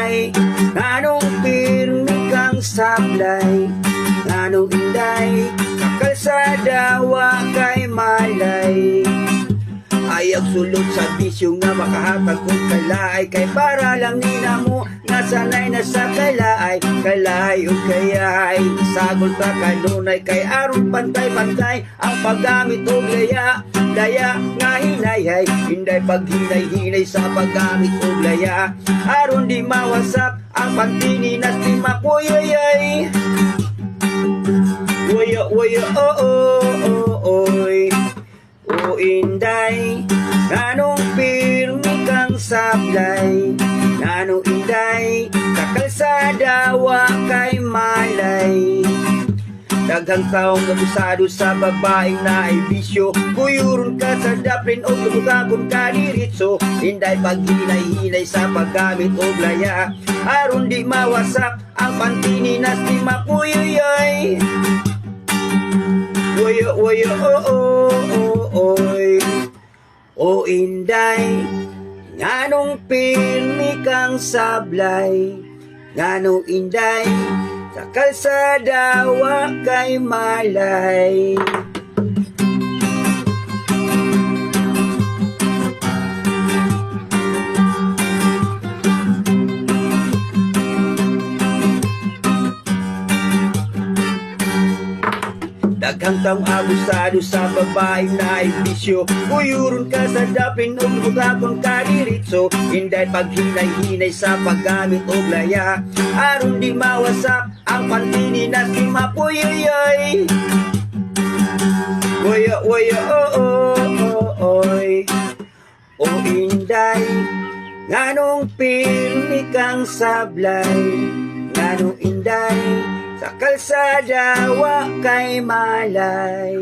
inday, nganong pirmi kang sablay, nganong inday, kakalsada wa kay malay. Ayag sulod sa bisyo nga makahatag kong kalay, kay para lang nina mo nga sanay na sa kalay. Kalay o kayay, sagol ka kanunay, kay aron pantay-pantay ang paggamit o laya. Laya nga hinayay, hinday paghinay-hinay sa paggamit o laya. Aron di mawasak ang pantininas di makuyayay. Waya waya oy, o inday, nganong pirmi kang sablay, nganong inday, kakalsada wa kay malay. Daghang taong abusado sa babaeng naay bisyo, kuyuron ka sa daplin o tumugagon ka diritso. Inday paghinay-hinay sa paggamit o laya, aron di mawasak ang pantininas di makuyuyay. Waya waya oy, o inday, nganong pirmi kang sablay, nganong inday, sa kalsada wa kay malay. Daghang taong abusado sa babaeng naay bisyo, kuyuron ka sa daplin o lugagon ka diritso. Inday paghinay-hinay sa paggamit o laya, aron di mawasak ang pantininas di mapuyayay. Waya waya oy, o inday, nganong pirmi kang sablay, nganong inday, sa kalsada wa kay malay.